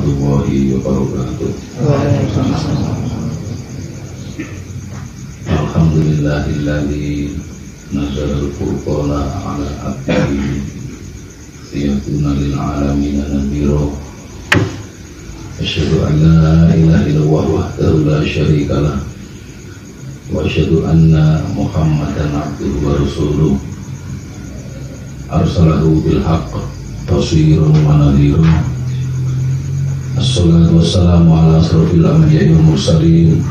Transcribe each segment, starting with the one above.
warahmatullahi wabarakatuh. Alhamdulillahilladzi nazzala al-furqana ala abdihi liyakuna lil alamin nadhira. Asyhadu an la ilaha illallah wahdahu la syarika lah wa asyhadu anna Muhammadan abduhu wa rasuluh arsalahu bil haqq bashiran wa nadhiran. Assalatu wassalamu ala asrofil anbiya'i wal mursalin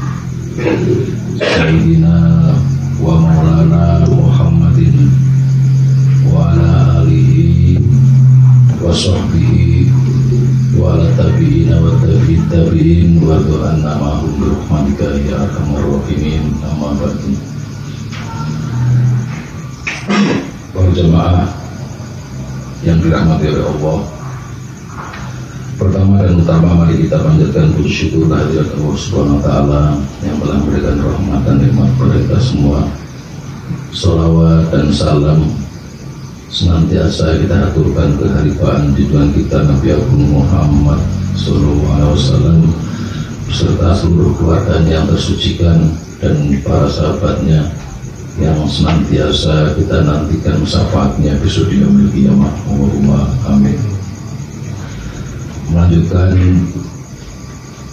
sayyidina wa maulana Muhammadin wa ala alihi wa sahbihi wa ala tabi'ina wa tabi'in wa du'anna ma'hum birahmatika ya arhamar rahimin. Amma ba'du. Para jemaah yang dirahmati oleh Allah, pertama dan utama mari kita panjatkan puji syukur kehadirat Allah Subhanahu wa taala yang telah memberikan rahmat dan nikmat kepada kita semua. Shalawat dan salam senantiasa kita aturkan kehadiran junjungan kita Nabi Agung Muhammad sallallahu alaihi wasallam beserta seluruh keluarganya yang tersucikan dan para sahabatnya yang senantiasa kita nantikan syafaatnya besok di yaumil qiyamah. Allahumma amin. Melanjutkan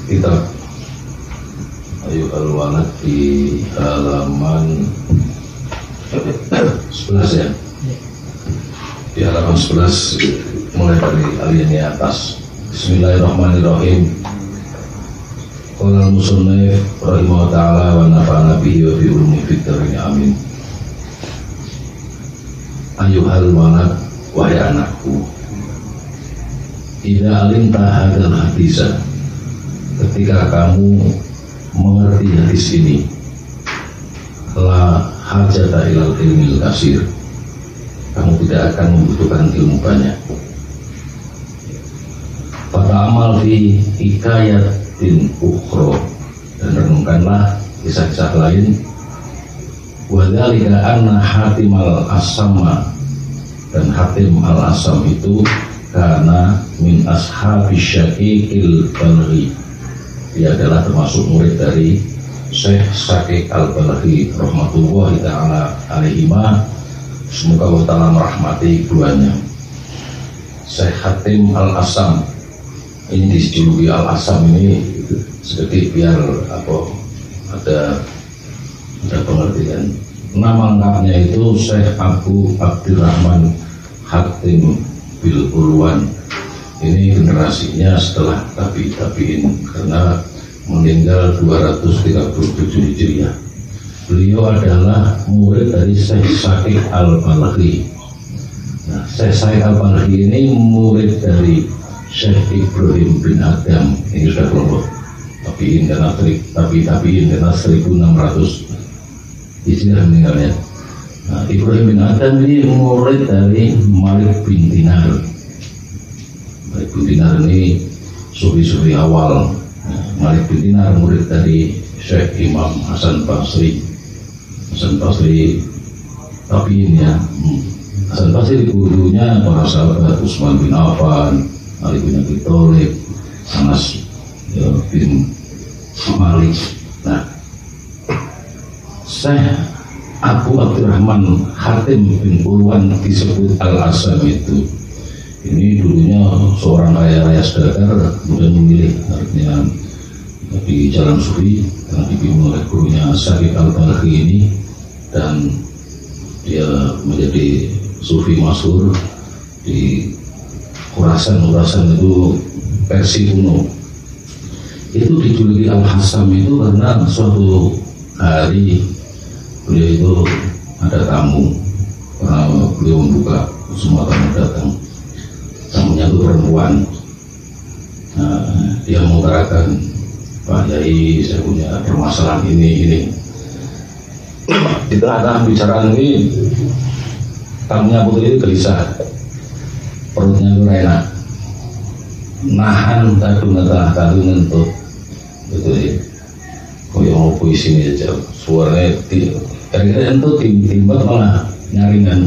kitab Ayyuhal Walad di halaman 11 ya. Di halaman 11 mulai dari alinea atas. Bismillahirrahmanirrahim. Qala al-musannif rahimahullah ta'ala wa nafa'ana bihi wa bi ulumi fitrin amin. Ayyuhal walad, wahai anakku, idza alimta hadzal hadisa, ketika kamu mengerti hadis ini, la hajata ilal ilmil kasir, kamu tidak akan membutuhkan ilmu banyak. Fata'amal fi hikayatin ukhra, dan renungkanlah kisah-kisah lain. Wadzalika anna Hatim al-Asama, dan Hatim al-Asam itu karena min ashabi syaqiqil balghi, dia adalah termasuk murid dari Syekh Syaqiq al-Balghi rahmatullahi ta'ala alaihima, semoga Allah ta'ala merahmati keduanya. Syekh Hatim al-Asam ini dijuluki al-Asam ini sedikit biar ada pengertian. Nama lengkapnya itu Syekh Abu Abdurrahman Hatim bil Ulwan. Ini generasinya setelah tabi'in karena meninggal 237 Hijriah. Beliau adalah murid dari Syekh Syaqiq al-Balghi. Nah, Syekh Syaqiq al-Balghi ini murid dari Syekh Ibrahim bin Adam. Ini sudah kelompok tabi'in karena 1600 Hijriah meninggalnya. Nah, Ibrahim bin Adam ini murid dari Malik bin Dinar. Malik bin Dinar ini sufi-sufi awal. Nah, Malik bin Dinar murid dari Syekh Imam Hasan Basri. Hasan Basri tabi'in ya. Hasan Basri gurunya para sahabat Utsman bin Affan, Ali bin Abi Thalib, Anas bin Malik. Nah, Syekh Abu Abdurrahman Hatim bin Ulwan disebut Al-Asam itu. Ini dulunya seorang kaya raya sedagar, kemudian memilih artinya di jalan sufi yang dipimpin oleh gurunya Syaqiq al-Balghi ini, dan dia menjadi sufi masyhur di Khurasan itu Persia kuno. Itu dijuluki Al-Hasam itu karena suatu hari beliau itu ada tamu, karena beliau membuka semua tamu datang. Tamunya itu perempuan. Nah, dia mengutarakan, Pak Yai, saya punya permasalahan ini. Di tengah-tengah bicaraan ini, tamunya putri itu gelisah, perutnya itu enak, nahan kadung ngentut, gitu ya. Kok yang mau puisi ini aja, suaranya kira-kira itu timbal malah nyaringan.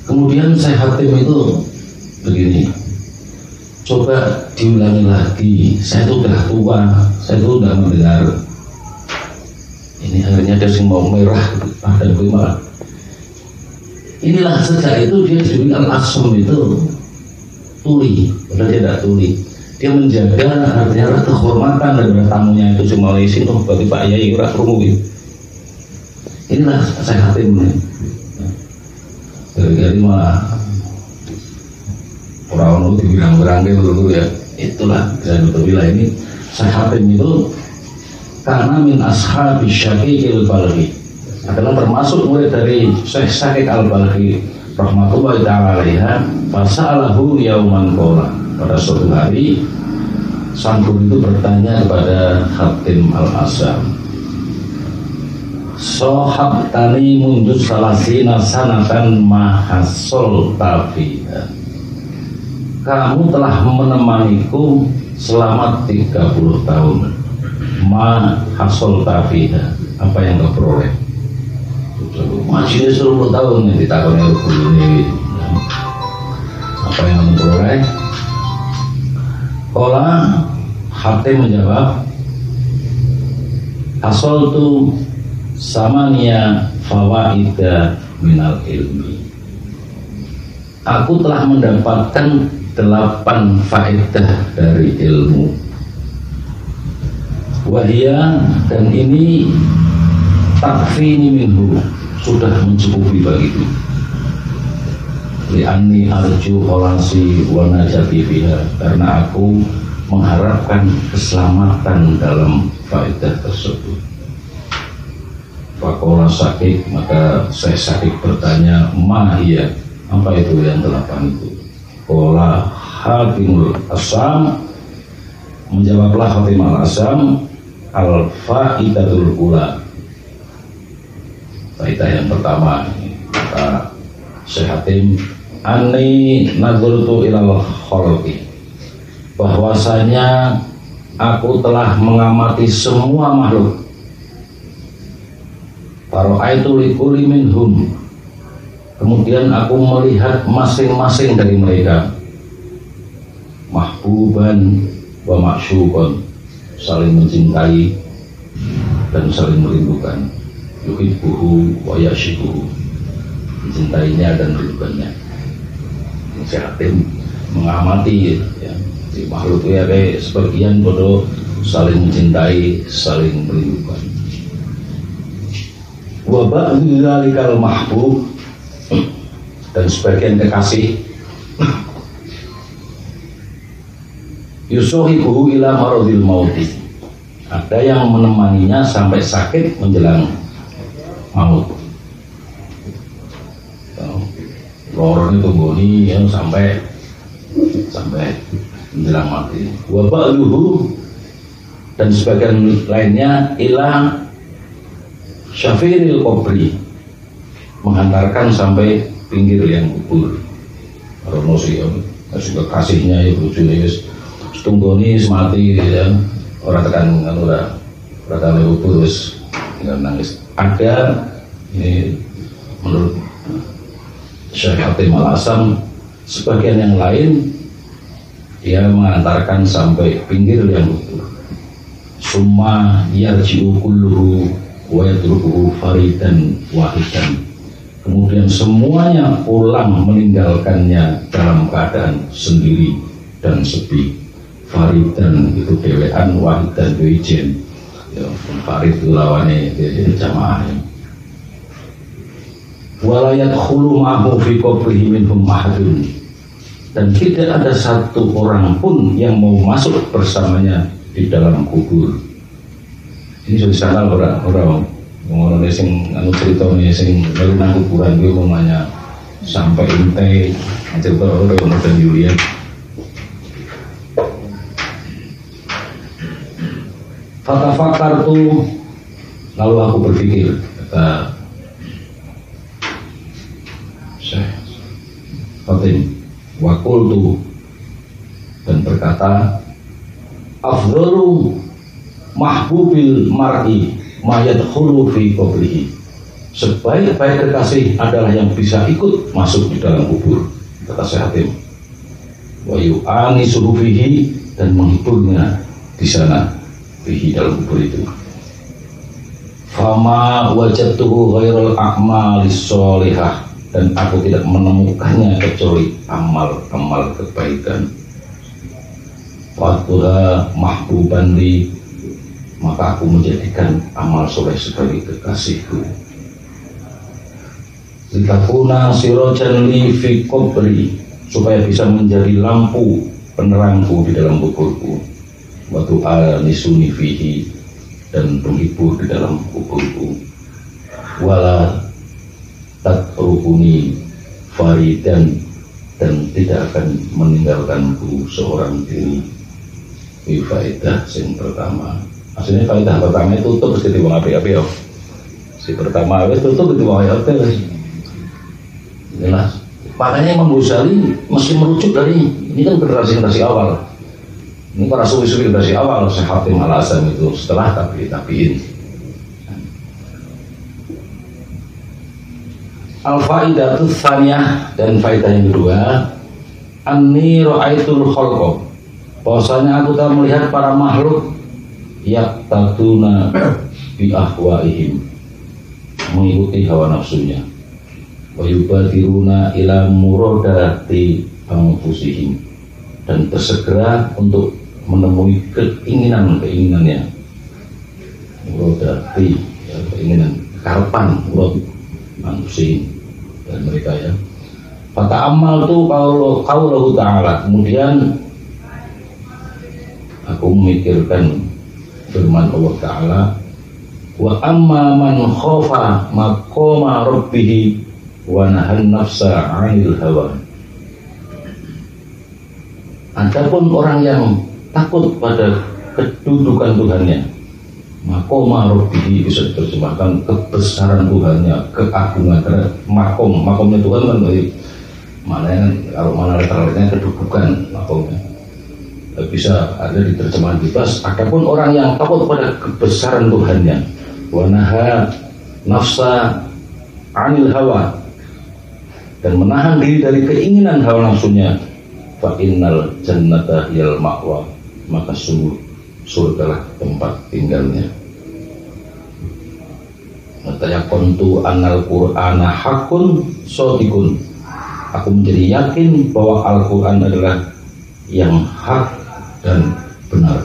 Kemudian Syekh Hatim itu begini, coba diulangi lagi, saya itu udah tua, saya itu udah mendengar. Ini akhirnya dia mau merah pada gue malah. Inilah sejak itu dia jadi Al-Asam itu tuli, padahal dia tidak tuli. Dia menjaga artinya kehormatan dari tamunya itu cuma lesin, oh bagi Pak Yai ora krungu. Inilah saya Hatim. Dari malah orang itu dibilang-bilang dulu ya. Itulah saya bilang ini saya Hatim itu karena min ashabi Syaqiq al-Balghi adalah termasuk murid dari Syekh Syaqiq al-Balghi rahmatullahi ta'ala alaiha. Fasa'alahu yauman qala, pada suatu hari sang guru itu bertanya kepada Hatim al-Asam, sohab tani mundu salasina sanatan mahasol tafiha, kamu telah menemaniku selama 30 tahun. Mahasol tafiha, apa yang kau peroleh? Masih 10 tahun yang ditakoni guru ini. Apa yang kamu peroleh? Kola Hatim menjawab, asal tu samania fawaida minal ilmi, aku telah mendapatkan 8 faedah dari ilmu. Wahia, dan ini takfini minhu, sudah mencukupi bagiku. Li'anni arju kholasi wa najati biha, karena aku mengharapkan keselamatan dalam faedah tersebut. Fakola Syaqiq, maka saya Syaqiq bertanya, mahiyah, apa itu yang 8 itu? Kola Hatimul Asam, menjawablah Hatim al-Asam, al-fa'idatul ula, faedah yang pertama. Kata Syekh Hatim, Ani nazartu ilal khalqi, bahwasanya aku telah mengamati semua makhluk. Fara'aitu likulli minhum, kemudian aku melihat masing-masing dari mereka mahbuban wa ma'syuqan, saling mencintai dan saling merindukan. Yuhibbuhu wa yashibuhu, mencintainya dan merindukannya. Syekh Hatim mengamati ya, di makhluk itu ya kayak sebagian bodoh saling mencintai, saling merindukan. Wa ba'du dzalikal mahbub, dan sebagian kekasih yusuhibuhu ila maradil mauti, ada yang menemaninya sampai sakit menjelang maut. Lorong itu goni yang sampai menjelang mati. Wa ba'duhu, dan sebagian lainnya ila syafiril qabri, menghantarkan sampai pinggir yang kubur. Rono sih juga kasihnya itu jenis tunggoni mati ya, orang tekan ora kali kubur wis nangis. Ada ini menurut Syekh Hatim al-Asam, sebagian yang lain dia mengantarkan sampai pinggir yang kubur. Summa yarji'u kulluhu wa yatrukuhu faridan wahidan, kemudian semuanya pulang meninggalkannya dalam keadaan sendiri dan sepi. Faridan itu dewean, wahidan wijen ya, farid itu lawannya jamaah. Walayat khulu ma'hu fi qabrihi minhum ahadun, dan tidak ada satu orang pun yang mau masuk bersamanya di dalam kubur. Ini sudah sakal orang sing anu ceritane sing melu nang kuburan kuwi umumnya sampai intai cerita orang dan Yulian. Fatafakar tu, lalu aku berpikir, kata Syekh Hatim, wakul tu, dan berkata, afdalu mahbubil mar'i ma yadkhulu fi qabrihi, sebaik-baik kekasih adalah yang bisa ikut masuk di dalam kubur, kata Syekh Hatim. wa yu'anisuhu fihi, dan menghiburnya di sana fihi, dalam kubur itu. Fama wajadtuhu ghairal a'malis sholihah, dan aku tidak menemukannya kecuali amal-amal kebaikan. Fatuha mahbuban li, maka aku menjadikan amal soleh sebagai kekasihku. Litakuna sirojan li fi qabri, supaya bisa menjadi lampu penerangku di dalam kuburku. Wa tu'anisuni fihi, dan penghibur di dalam kuburku. Wala tatrukuni faridan, dan tidak akan meninggalkanku seorang diri. Ini faedah yang pertama. Maksudnya faedah pertama itu tutup seperti wong api-api ya. Si pertama itu tutup seperti wong api-api. Jelas. Makanya Imam Ghazali mesti merujuk dari ini kan generasi awal. Ini para sufi-sufi dari awal, Syekh Hatim Al-Hasan itu setelah tabi'in. Al-faidatu tsaniyah, dan faedah yang kedua, anni ra'aitul khalqa, bahwasanya aku telah melihat para makhluk yaqtatuna bi ahwaihim, mengikuti hawa nafsunya, wa yubadiruna ila muradati anfusihim, dan bersegera untuk menemui keinginannya, muradati, ya, keinginan, keharapan, murad manusia dan mereka ya. Fata amal tu kaulahu ta'ala, kemudian aku memikirkan firman Allah Ta'ala, wa amma man khofa maqama rabbih wa nahan nafsa 'anil hawa. Adapun orang yang takut pada kedudukan Tuhannya, maqama rabbih bisa diterjemahkan kebesaran Tuhannya, keagungan, karena makomnya Tuhan kan dari mana kan, kalau mana literalnya kedudukan makomnya. Bisa ada di terjemahan bebas. Adapun orang yang takut pada kebesaran Tuhannya, wa naha nafsa 'anil hawa, dan menahan diri dari keinginan hawa nafsunya, fa innal jannata hiyal ma'wa, maka sungguh surgalah tempat tinggalnya. Tayaqqantu annal qur'ana haqqun shadiqun, aku menjadi yakin bahwa Al-Qur'an adalah yang hak dan benar.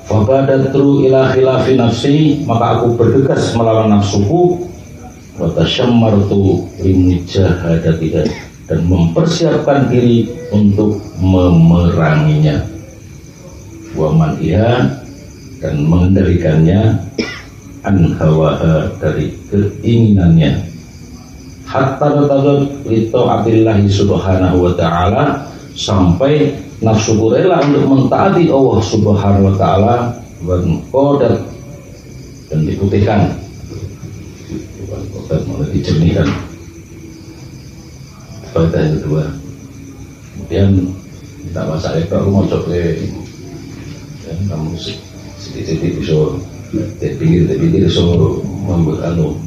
Fabadatu ila khilafi nafsi, maka aku bergegas melawan nafsuku, wa tasyammartu limujahadatiha, dan mempersiapkan diri untuk memeranginya, wa man'iha, dan mengendalikannya, an hawaha, dari keinginannya, hatta tatadud li ta'atillahi subhanahu wa ta'ala, sampai nafsuku rela untuk mentaati Allah Subhanahu wa ta'ala, dan qodat, dan diputihkan, qodat malah dijernihkan. Faedah yang kedua. Kemudian kita bahasa itu aku mau coba ya, kamu sedikit-sedikit bisa dipikir so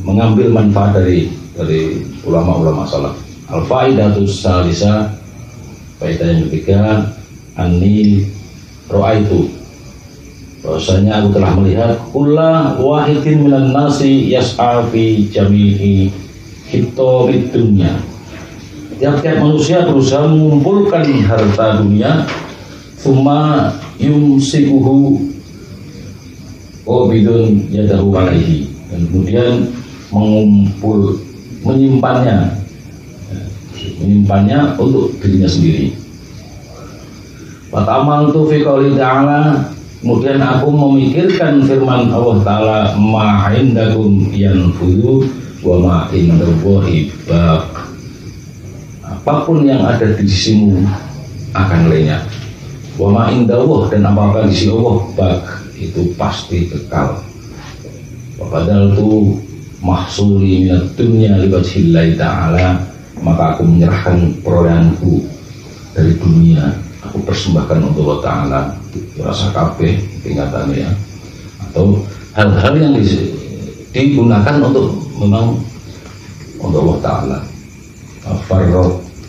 mengambil manfaat dari ulama-ulama salaf. Al-faidatus salisa, faedah yang ketiga, anni ra'aitu, bahwasanya aku telah melihat kulla wahidin minan nasi yas'a fi jami'i hitobid dunya, tiap-tiap manusia berusaha mengumpulkan harta dunia, thumma yumsikuhu bidun yadahu alaihi, dan kemudian menyimpannya untuk dirinya sendiri. Pertama itu fi qouli ta'ala, kemudian aku memikirkan firman Allah Ta'ala, ma indakum yanfudu wa ma indallahi baq, apapun yang ada di sisimu akan lenyap, wa ma indallah, dan apa-apa di sisi Allah baq, itu pasti kekal. Padahal itu mahsuli minat dunya liwajhillahi ta'ala, maka aku menyerahkan perolehanku dari dunia, aku persembahkan untuk Allah Ta'ala, rasa kabeh tingkatannya ya, atau hal-hal yang digunakan untuk memang untuk Allah Ta'ala.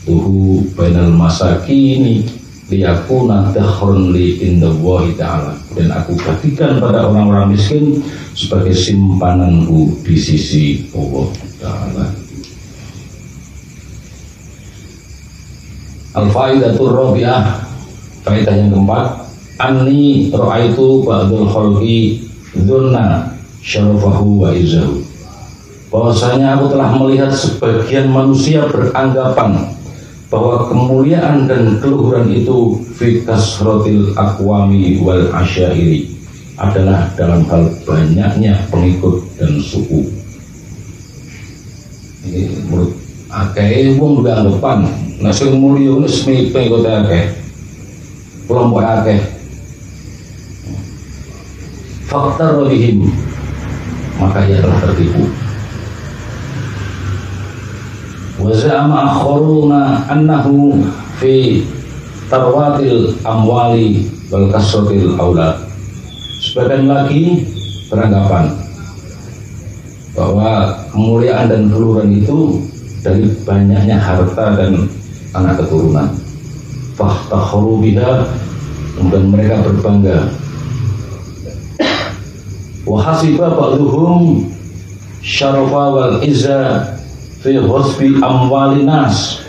tuhu bainal masakini liyakuna dakhrun li indallahi ta'ala, dan aku bagikan pada orang-orang miskin sebagai simpananku di sisi Allah Ta'ala. Al-faidatur rabi'ah, faedah yang keempat, anni ra'aitu ba'dul khalqi dzunna syarafahu wa izzahu, bahwasanya aku telah melihat sebagian manusia beranggapan bahwa kemuliaan dan keluhuran itu fi kasratil aqwami wal asyairi, adalah dalam hal banyaknya pengikut dan suku. Ini menurut akeh wong beranggapan nek sing mulya wis pengikut akeh, kelompok akeh. Faktar bihim, maka ia telah tertipu. Wa za'ama akharuna annahu fi tarwatil amwali wal kasratil aulad. Sebagian lagi beranggapan bahwa kemuliaan dan keluhuran itu dari banyaknya harta dan anak keturunan. Fahtakharu biha, kemudian mereka berbangga. Wa hasiba ba'dhum syarafa wal izza fi ghasbi amwalinas.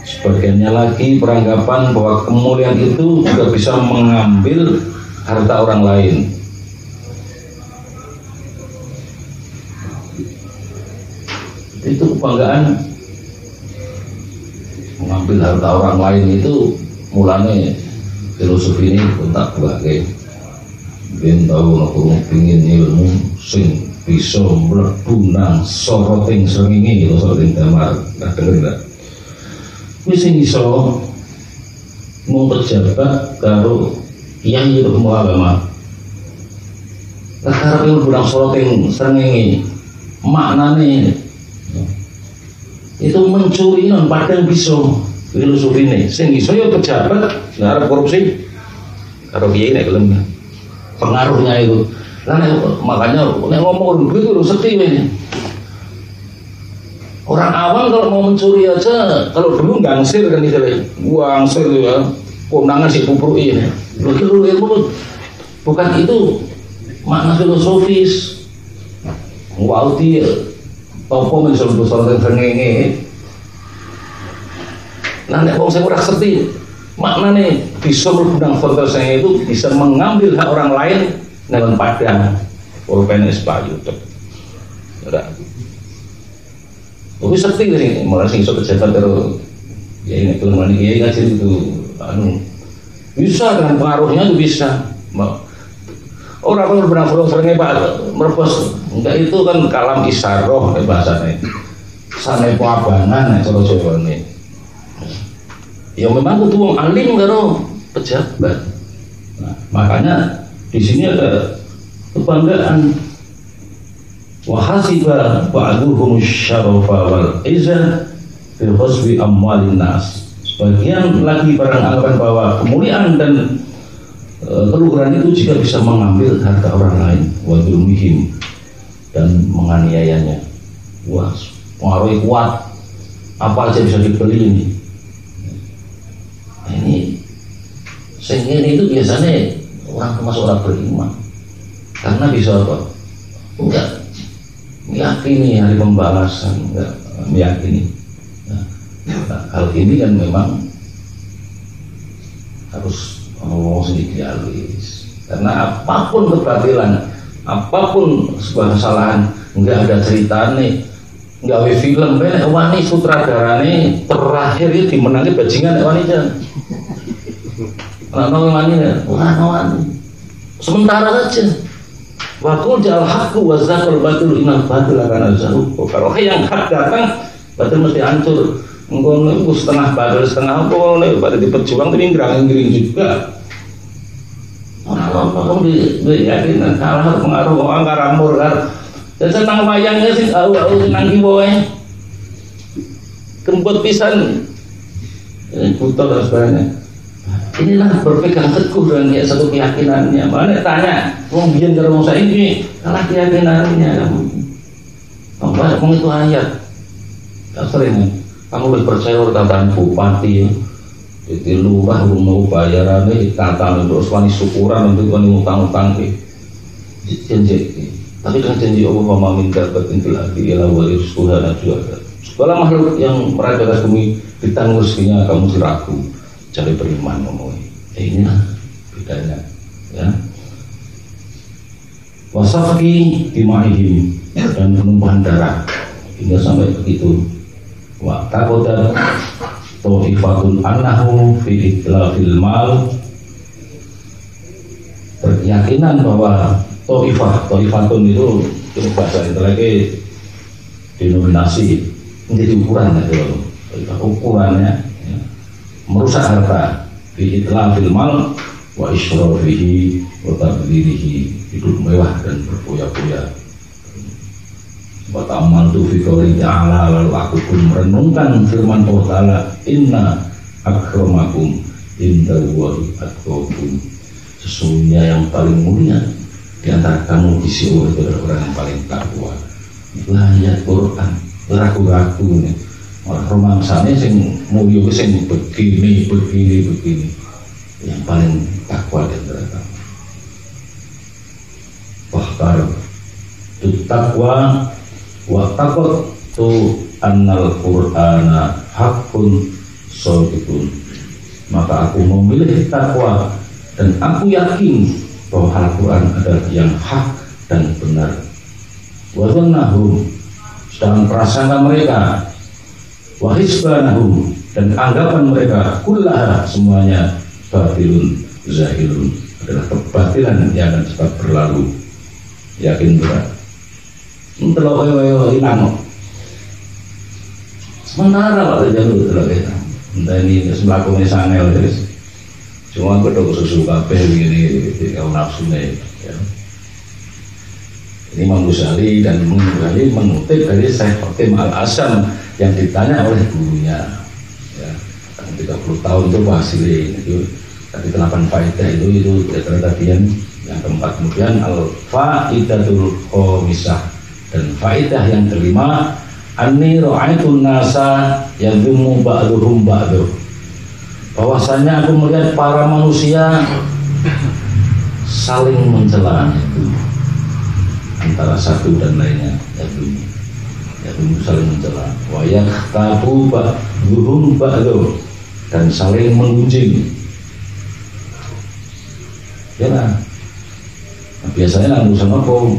Sebagiannya lagi beranggapan bahwa kemuliaan itu juga bisa mengambil harta orang lain. Itu kebanggaan mengambil harta orang lain itu mulanya filosofi ini pun tak bagai. Ben tahu nak pengin ilmu sing bisa mlebu nang soroting srengenge lho soroting damar. Nah denger enggak? Wis sing iso mung pejabat karo kiai ilmu agama. Lah karepe mlebu nang soroting srengenge maknane itu mencuri non padahal bisa filosofi ini. Sing iso ya pejabat ngarep korupsi karo kiai nek gelem pengaruhnya itu. Nah, makanya nek ngomong duit itu sedih ini. Orang awam kalau mau mencuri aja, kalau dulu gangsir kan istilahnya, gangsir ya, kondangan si pupruki ini. Lu ilmu bukan itu makna filosofis. Wauti topo menjadi besar dan sengenge. Nah, nek wong sing ora ngerti maknane bisa menggunakan foto saya itu bisa mengambil hak orang lain dalam padang pulpen espayu tuh. Tapi seperti ini malah sing iso pejabat terus ya ini kelemahan ini ngaji itu bisa dengan pengaruhnya itu bisa. Orang yang benar-benar seringnya Pak merebus enggak itu kan kalam isyarah bahasanya. Sane puabangan kalau Jawa ini. Ya memang kudu wong alim karo pejabat. Nah, makanya di sini ada kebanggaan. Wa hasiba ba'duhum syarafa wal izza fi ghasbi amwalin nas. Sebagian lagi beranggapan bahwa kemuliaan dan keluhuran itu juga bisa mengambil harta orang lain, wa dzulmihim, dan menganiayanya. Wah, pengaruh kuat. Apa aja bisa dibeli ini. Ini sehingga itu biasanya orang termasuk orang beriman karena bisa apa? Enggak meyakini hari pembalasan, enggak meyakini. Nah, hal ini kan memang harus ngomong sedikit halus karena apapun kebatilan, apapun sebuah kesalahan, enggak ada ceritanya. Gawe film nek wani sutradarane terakhir iki dimenangi bajingan nek wani jan. Ana wani wani. Sementara saja. Wa qul ja'al haqqu wa zaqal batil innal batila kana zahuqa. Kalau yang hak datang batil mesti hancur. Engko niku setengah batil setengah apa nek pada diperjuang tapi ngrang-ngring juga. Apa di yakin kalah pengaruh orang karamur kan. Dan senang wayangnya sih, senang kiboe, kembut pisan, butuh dan sebagainya. Inilah berpegang teguh dengan satu keyakinannya. Mana tanya, mau bikin kalau saya ini, kalah keyakinannya. Banyak itu ayat, tak sering. Kamu wis percaya kata bupati, jadi lurah mau bayarannya kata terus wani syukuran untuk wani utang-utang janji. Tapi dengan janji Allah wa min dabbatin fil ardi illa huwa rizquha najwa. Segala makhluk yang merajakan bumi ditanggung rezekinya kamu ragu, cari beriman ngomongin. Ini bedanya, ya. Wasafki dima'ihim dan penumpahan darah hingga sampai begitu. Wa takoda ta'ifatun annahu fi itlafil mal, berkeyakinan bahwa ta'ifatun itu bahasa intelektual denominasi menjadi ukuran itu ukurannya ya. Merusak harta fi itlafil mal wa israfihi wa tabdirihi, hidup mewah dan berfoya-foya. Wa ta'amaltu fi qouli ta'ala, lalu aku pun merenungkan firman Allah Ta'ala, inna akramakum indallahi atqakum, sesungguhnya yang paling mulia di antara kamu di sisi Allah itu adalah orang yang paling takwa. Itulah ayat Quran, ragu-ragu nih. Orang romangsanya sing mulia sing begini. Yang paling takwa di antara kamu. Bahkan itu takwa wa takut tu annal Qur'ana hakun sadiqun, maka aku memilih takwa dan aku yakin bahwa Al-Quran adalah yang hak dan benar. Wa dhannahum, sedang prasangka mereka, wa hisbanahum, dan anggapan mereka, kullaha, semuanya batilun zahilun, adalah kebatilan yang akan cepat berlalu. Yakin berat entelok wae hilang. Sementara waktu jalur entelok kita entah ini sebelakungnya sangel guys, cuma aku udah susu kabeh begini kau nafsunya ya. Ini Imam Ghazali dan Imam Ghazali mengutip dari Syekh Hakim Al-Asam yang ditanya oleh gurunya ya, 30 tahun itu hasilnya itu tadi 8 faedah itu tadian yang keempat, kemudian al-faidatul khamisah, dan faedah yang kelima, anni ra'aitun nasa yadhummu ba'duhum ba'duh, bahwasanya aku melihat para manusia saling mencela itu antara satu dan lainnya, yadhummu saling mencela, wa yakhtabu ba'duhum ba'duh, dan saling mengunjing ya nah. Biasanya nang sama kau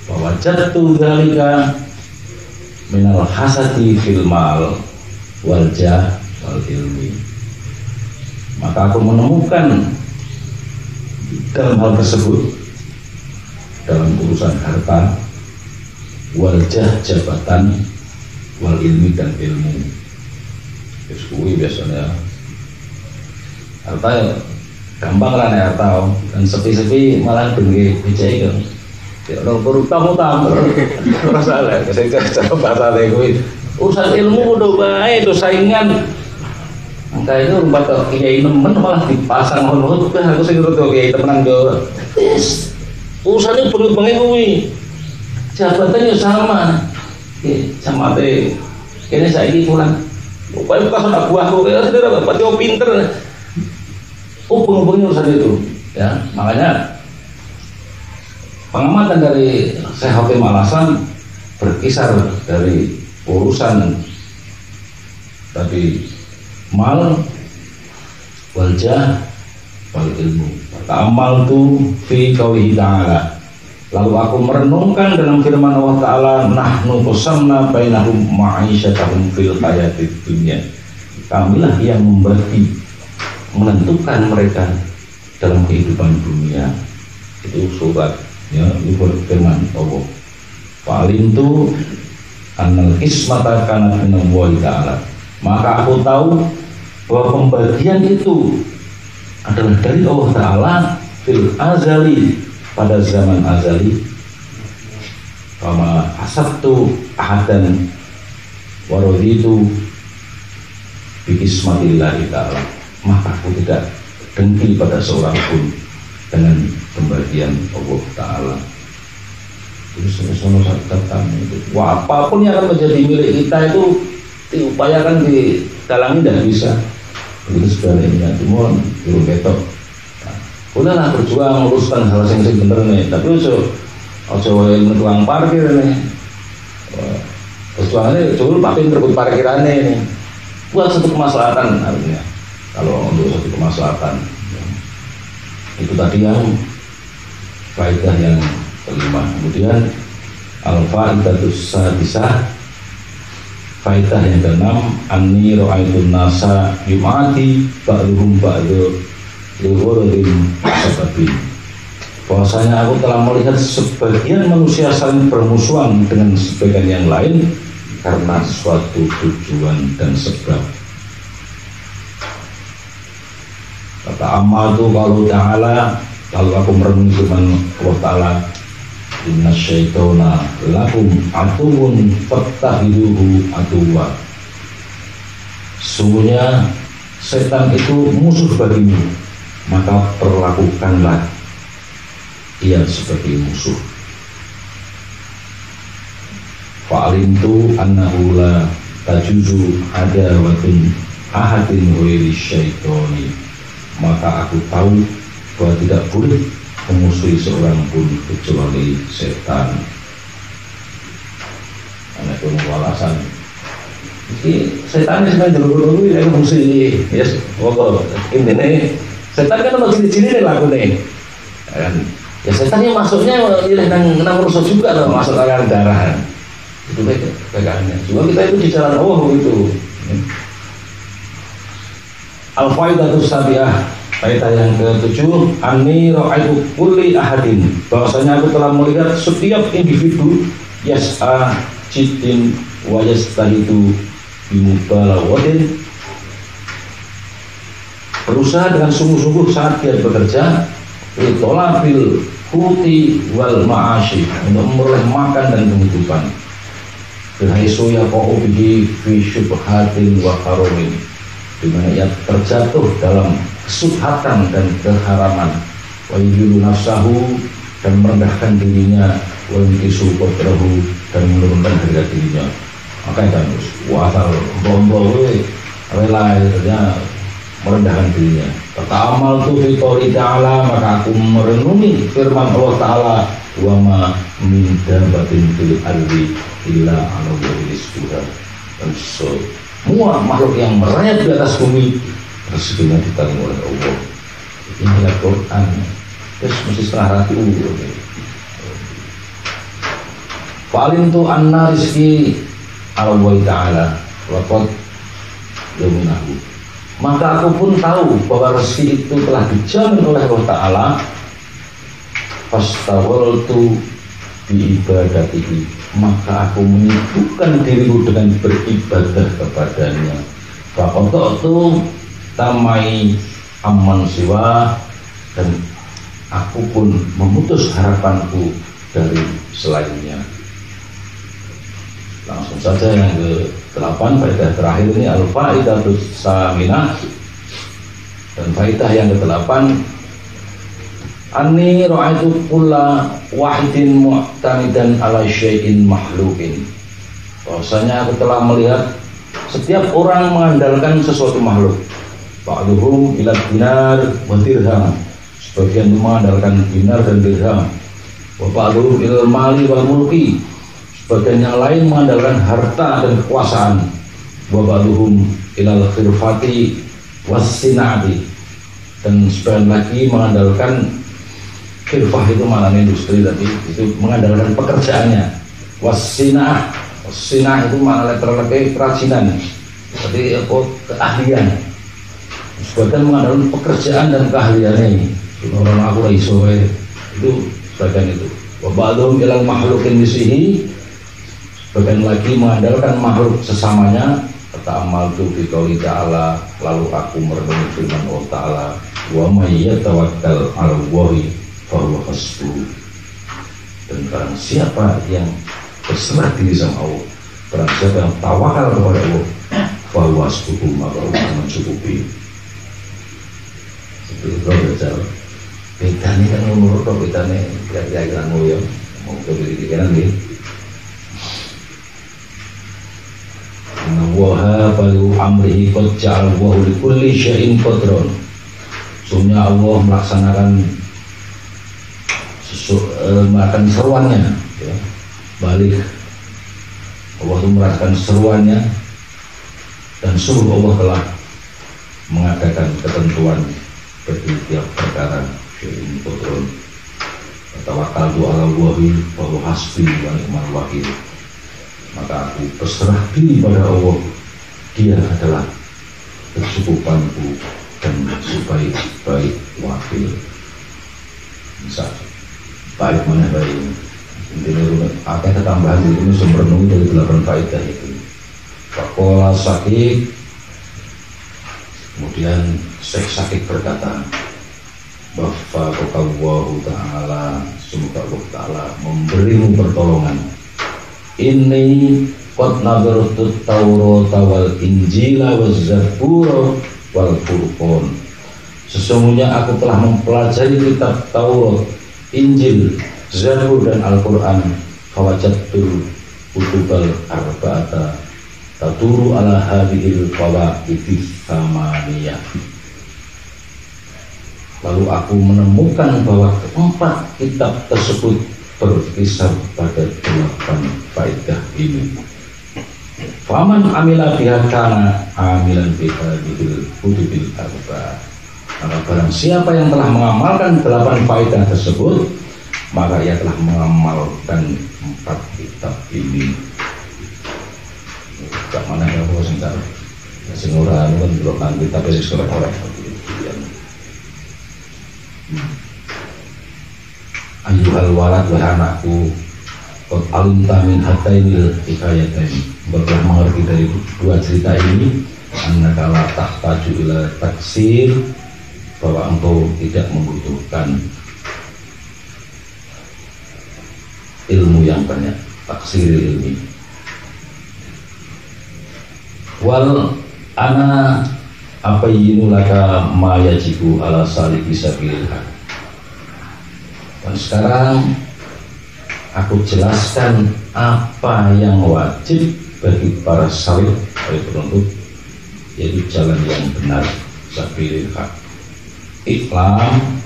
bahwa jatuh dalika minal hasadi fil mal wal jah wal ilmi, maka aku menemukan dalam hal tersebut, dalam urusan harta, wal jah jabatan, wal ilmi dan ilmu. Diskusi biasanya harta gampang kan ya tahu, dan sepi-sepi malah bengi bijai kan. Ya orang berutang-utang masalah saya cara bahasa lagi urusan ilmu udah baik, udah saingan. Angka itu rumah kiai nemen malah dipasang orang tuh aku sing ngerti kiai temenan do. Yes. Urusannya bengi kuwi. Jabatannya sama. Sama teh. Kene saiki pulang. Upaya bukan anak buahku ya sudah Pak Jo pinter. Penghubungnya urusan itu ya, makanya pengamatan dari Syekh Hakim Al-Asam berkisar dari urusan tadi mal, wajah, wal ilmu. Ta'amal tu fi qaulihi ta'ala, lalu aku merenungkan dalam firman Allah Ta'ala, nahnu qasamna bainahum ma'isyatahum fil hayatid dunya, kamilah yang membagi, menentukan mereka dalam kehidupan dunia. Itu surat ya, itu firman Allah. Paling itu annal ismata kanat minallahi ta'ala, maka aku tahu bahwa pembagian itu adalah dari Allah Ta'ala fil azali, pada zaman azali. Kama asabtu ahadan waraditu bi ismatillahi ta'ala, maka aku tidak dengki pada seorang pun dengan pembagian Allah Ta'ala. Itu semua catatan itu. Wah, apapun yang akan menjadi milik kita itu diupayakan didalangi tidak bisa. Itu sebaliknya cuma belum ketok. Udahlah berjuang luruskan hal yang bener nih, tapi ojo ilmu tukang parkir nih. Perjuangannya coba pakai terbut parkirannya nih. Buat satu kemaslahatan artinya. Kalau untuk satu kemaslahatan. Itu tadi yang faedah yang kelima. Kemudian al-faidatus sadisah, faedah yang keenam, anni ra'aitun nasa yum'ati ba'duhum ba'du lihurin sababin. Bahwasanya aku telah melihat sebagian manusia saling bermusuhan dengan sebagian yang lain karena suatu tujuan dan sebab. Kata amal itu kalau aku merenungi firman Allah Ta'ala, inna syaitona lakum atuun fattahiduhu atuwa. Sungguhnya setan itu musuh bagimu, maka perlakukanlah dia sebagai musuh. Fa'alimtu annahu la tajuzu adawatun ahadin ghairi syaitoni. Maka aku tahu bahwa tidak boleh memusuhi seorang pun kecuali setan. Anak pun walasan. Ini setan ini sebenarnya dulu ya musuhi. Yes, pokok ini setan kan mau ciri-ciri lagu nih. Ya setannya masuknya nang rusuh juga loh, masuk aliran darah. Itu pegangannya. Cuma kita itu di jalan Allah gitu. Al-faidatus sabiah, faedah yang ke-7, anni ra'aitu kulli ahadin, bahwasanya aku telah melihat setiap individu yas'a jiddin wa yastahidu bimubalawatin, berusaha dengan sungguh-sungguh saat dia bekerja itolabil huti wal ma'ashi, untuk memperoleh makan dan kehidupan, bihaisu yaqa'u bihi fi syubhatin wa harumin, di mana ia terjatuh dalam kesubhatan dan keharaman, wa yudhilu nafsahu, dan merendahkan dirinya, wa yunkisu qadrahu, dan menurunkan harga dirinya. Makanya kan wasal bombowe rela artinya merendahkan dirinya. Kata amal tu fi qouli ta'ala, maka aku merenungi firman Allah Ta'ala, wa ma min dabbatin fil ardi illa 'ala Allahi rizquha. Dan semua makhluk yang merayap di atas bumi rezekinya ditanggung oleh Allah. Inilah Quran. Terus mesti setengah rati Fa'alim tu anna rizki Allah Ta'ala waqad yaminahu. Maka aku pun tahu bahwa rezeki itu telah dijamin oleh Allah Ta'ala. Fastawaltu bi ibadatihi, maka aku menyibukkan diriku dengan beribadah kepadanya. Faqata'tu tamai amman siwa, dan aku pun memutus harapanku dari selainnya. Langsung saja yang ke-8, faedah terakhir ini al-faidatus saminah, dan faedah yang ke-8, anni ra'aitu kulla wahidin mu'tamidan ala syai'in makhlukin. Bahwasanya aku telah melihat setiap orang mengandalkan sesuatu makhluk. Ba'duhum ila dinar wa dirham, sebagian mengandalkan dinar dan dirham. Wa ba'duhum ilal mali wal mulki, sebagian yang lain mengandalkan harta dan kekuasaan. Wa ba'duhum ilal khirfati was sinati, dan sebagian lagi mengandalkan khirfah, itu maknanya industri tadi, itu mengandalkan pekerjaannya. Was-sinah, was-sinah itu makna letternya kerajinan, jadi apa, keahlian. Sebagian mengandalkan pekerjaan dan keahliannya. Orang aku iso itu sebagian itu. Wa ba'dhum ilal makhlukin bisihi, sebagian lagi mengandalkan makhluk sesamanya. Kata amal tu fi qouli ta'ala, lalu aku merenungi firman Allah Ta'ala, wa may yatawakkal 'ala Allahi fahuwa hasbuh, dan barang siapa yang berserah diri sama Allah, barang siapa yang tawakal kepada Allah, fahuwa hasbuh, maka Allah akan mencukupi. Itu belajar bedanya kan menurut bedanya kira-kira ya mau ke pikiran nih. waha balu amrihi qad ja'al wa li kulli syai'in qadron. Sungguhnya Allah melaksanakan seruannya, ya. Balik Allah itu merasakan seruannya, dan sungguh Allah telah mengadakan ketentuan bagi tiap perkara. Syai'in qadron. Tawakkaltu 'ala Allahi wa huwa hasbi wa ni'mal wakil. Maka aku berserah diri pada Allah, Dia adalah kecukupanku dan sebaik-baik wakil. Bisa baik mana baik. Intinya ada tambahan itu sumber nungi dari 8 faedah itu. Pakola sakit, kemudian Syekh Sakit berkata, Wafaqakallahu ta'ala, semoga Allah ta'ala memberimu pertolongan. Ini qad nadartu Taurata wal Injila waz Zabura wal Furqan. Sesungguhnya aku telah mempelajari kitab Taurat, Injil, Zabur dan Al-Quran. Fawajadtul kutubal arba'ata taturu ala hadhil qawaidis samaniyah. Lalu aku menemukan bahwa keempat kitab tersebut berkisar pada 8 faedah ini. Faman amila biha kana amilan biha bil kutubil arba. Maka barang siapa yang telah mengamalkan 8 faedah tersebut, maka ia telah mengamalkan 4 kitab ini. Gak mana ya bos entar. Sing ora kan belum kitab wis korek-korek. Ayuhal walad, wahai anakku, qad alimta min hatainil hikayatain. Telah mengerti dari 2 cerita ini, annaka la tahtaju ila taksir, bahwa engkau tidak membutuhkan ilmu yang banyak, taksir ilmi. Wal ana abayyinu laka ma yajibu ala saliki sabilillah. Dan sekarang aku jelaskan apa yang wajib bagi para salih, para penuntut, yaitu jalan yang benar, sabilillah. Iklam,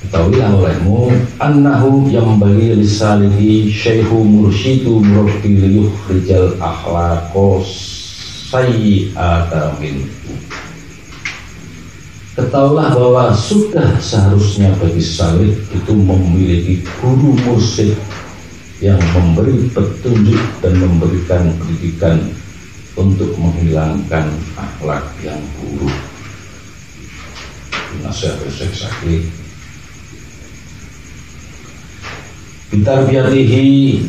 ketahuilah olehmu, annahu yang bagi lisalihi syaihu mursyidu murabbi liyukhrijal akhlaqos sayyi'ata minhu. Ketahuilah bahwa sudah seharusnya bagi salih itu memiliki guru mursyid yang memberi petunjuk dan memberikan pendidikan untuk menghilangkan akhlak yang buruk. Nasihat Syekh Sakit. Bitarbiyatihi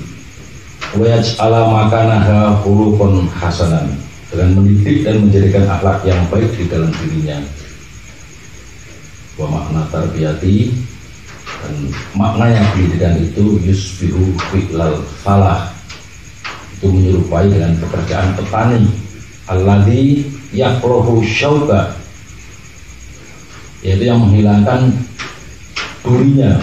wa yaj'ala makanaha khuluqan hasanan, dengan mendidik dan menjadikan akhlak yang baik di dalam dirinya. Wa makna tarbiyati, dan maknanya pendidikan itu yusbihu fi'lal falah, itu menyerupai dengan pekerjaan petani. Alladhi yakrohu syauka, yaitu yang menghilangkan durinya.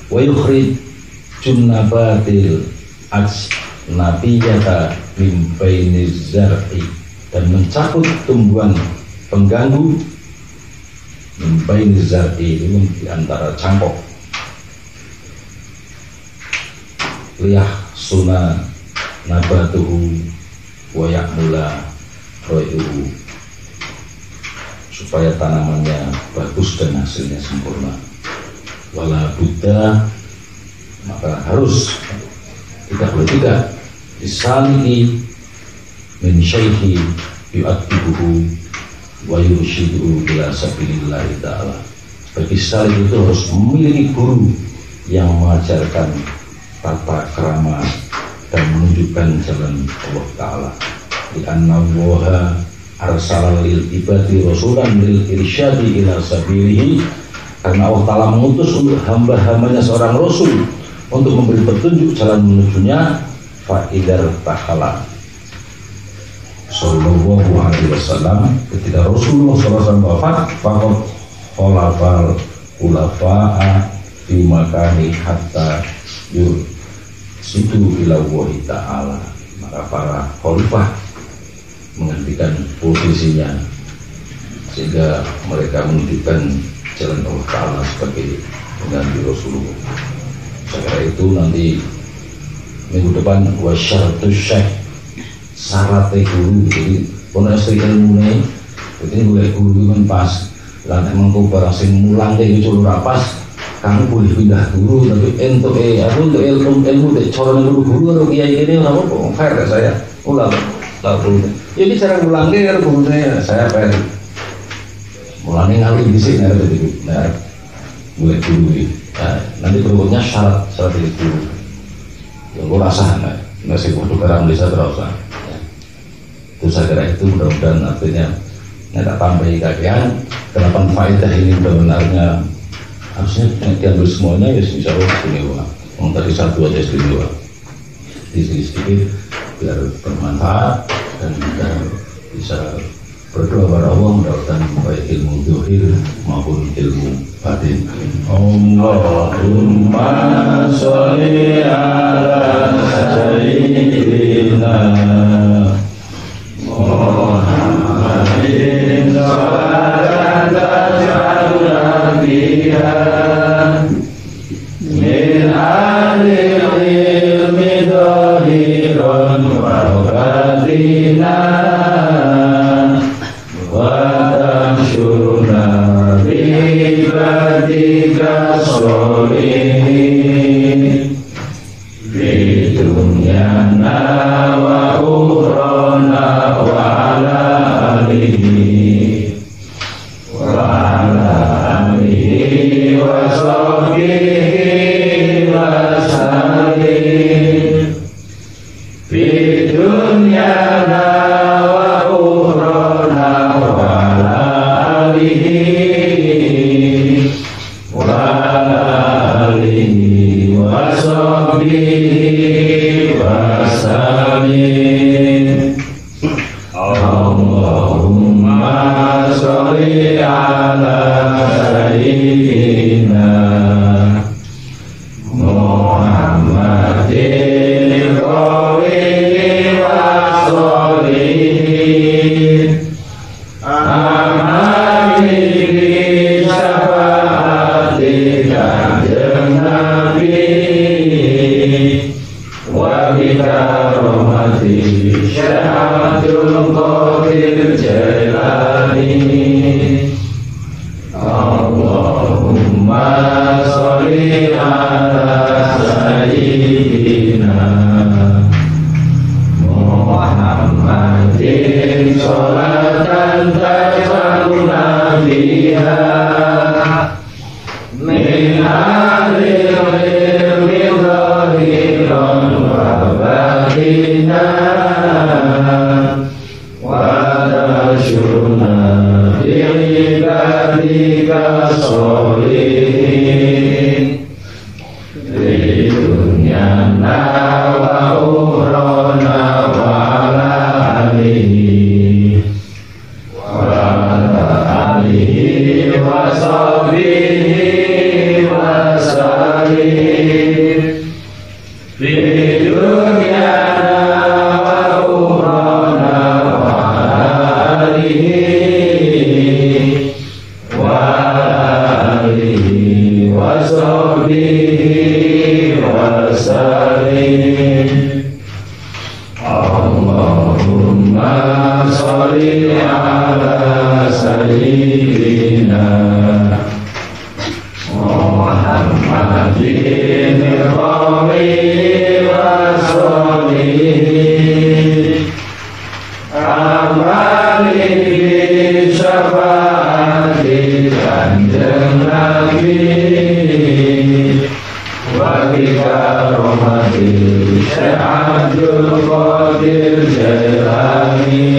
Wa yukhrijun nabatil ajnabiyata min bainiz zar'i, dan mencabut tumbuhan pengganggu min bainiz zar'i, itu di antara cangkok. Liyah sunna nabatuhu wa ya'mula royuhu, supaya tanamannya bagus dan hasilnya sempurna. Wala buddha, maka harus, tidak boleh tidak, disalihi min syaihi yu'addibuhu wa yurshiduhu ila sabilillahi ta'ala. Bagi salih itu harus memiliki guru yang mengajarkan tata krama dan menunjukkan jalan Allah Ta'ala. Li'anna Allaha arsala lil ibadi rasulan lil irsyadi ila sabilihi, karena Allah Ta'ala mengutus untuk hamba-hambanya seorang rasul untuk memberi petunjuk jalan menujunya. Fa'idar tahala sallallahu alaihi wasallam, ketika Rasulullah SAW wafat, faqad khalafal khulafa'a fi makani hatta sudu ila wahi ta'ala. Maka para khalifah menghentikan posisinya sehingga mereka menunjukkan jalan Allah Ta'ala sebagai pengganti Rasulullah. Sekarang itu nanti minggu depan wasyaratus syekh syaratnya guru. Jadi pono istri ilmu nih jadi boleh guru kan pas lan emang kau barang sing mulang kayak gitu pas kamu boleh pindah guru tapi untuk ilmu dek corong guru atau kiai ini apa kok fair ya saya ulang lalu jadi cara mulangnya kan guru saya fair mulangnya ngalir di sini ada jadi boleh guru ini nanti berikutnya syarat itu yang gue rasa nasi butuh garam bisa terasa itu saya kira itu mudah-mudahan artinya tak tambahi kajian kenapa faedah ini benar-benarnya harusnya diambil semuanya ya insya Allah istimewa tadi satu aja istimewa sedikit biar bermanfaat dan kita bisa berdoa kepada Allah mendapatkan baik ilmu zahir maupun ilmu batin. Allahumma sholli ala sayyidina Muhammadin salatan taj'alna biha min alil ilmi dhahiran wa batinan ibadika sholihin fi dunyana wa ukhrana wa ala alihi wa sahbihi wa sallim fi dunyana wa ukhrana wa ala alihi Allahumma sholli ala sayyidina Muhammadin qawli wa sholihin amali syafaati kanjeng Nabi wa bikaromati syahadul qadir jalani Allahumma sholli ala sayyidina Muhammadin sholatan taj'alna biha min alil ilmi dhahiran wa batinan wa tashurna bi'ibadika sholihin di dunyana wa ukhrana wa ala alihi wa sahbihi wa sallim fi dunyana wa ukhrana wa ala alihi wa sahbihi wa sallim Allahumma sholli ala sayyidina Muhammadin qawli wa sholihin amali bi syafaati kanjeng Nabi wa bikaromati syahadul qadir jalani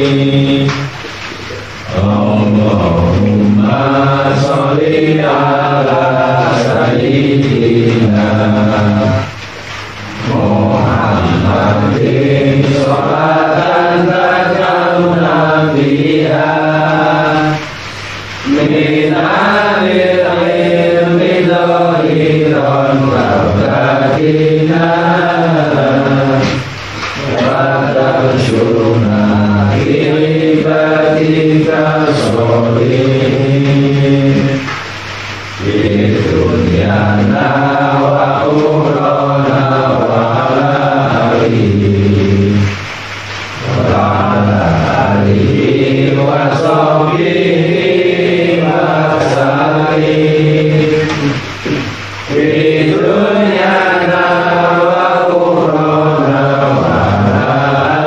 Allahumma sholli ala sayyidina Muhammadin sholatan taj'alna biha min alil ilmi dhahiran wa rahmatina wa tarsyurna ibadika sholihin fi dunyana wa ukhrana wa alihi wa sahbihi wa sallim fi dunyana wa ukhrana wa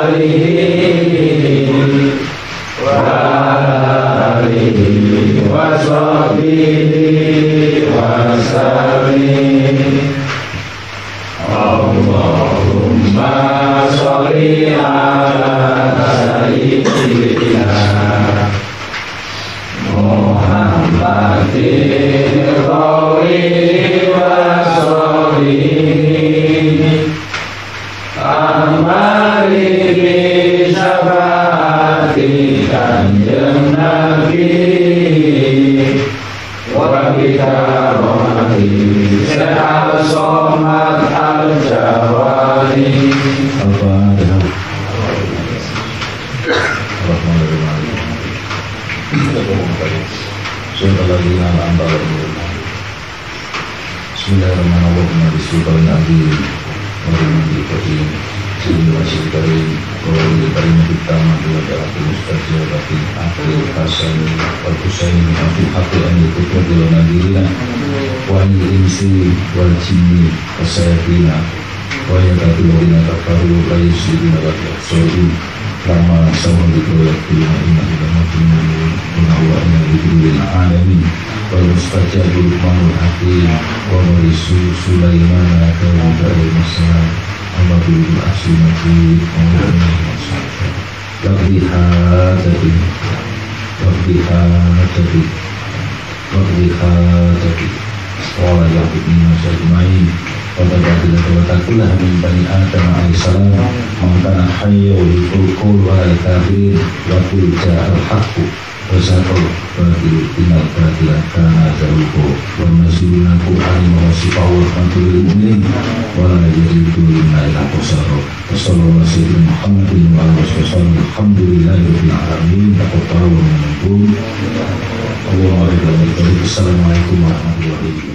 alihi wa sahbihi wa sallim. Allahumma sholli ala sayyidina Muhammadin rawi wa sholihin amali bi syafaati kanjeng Nabi wa bi karomati Syekh Somad Al-Jawani. Al-Fatihah. Bismillahirrahmanirrahim. Lama sama dikoleksi inna alamin wal mustajabul manul hakim wa marisu Sulaiman dari masalah Alhamdulillah asimati wabihadati wala yaqibina sajmain Wabadatilah wabatakulah min bani Adam alaihissalam Mangkana hayya wal-kulkul wal-kabir Wakul ja'al haqqu Wasakul batil tinal batilah Kana zaluko Wa-naziluna Qur'ani wa-wasifah wa-rahmatul mu'min Wala yajidu lina qasaro Wassalamualaikum warahmatullahi wabarakatuh. Alhamdulillahi alamin. Assalamualaikum warahmatullahi wabarakatuh.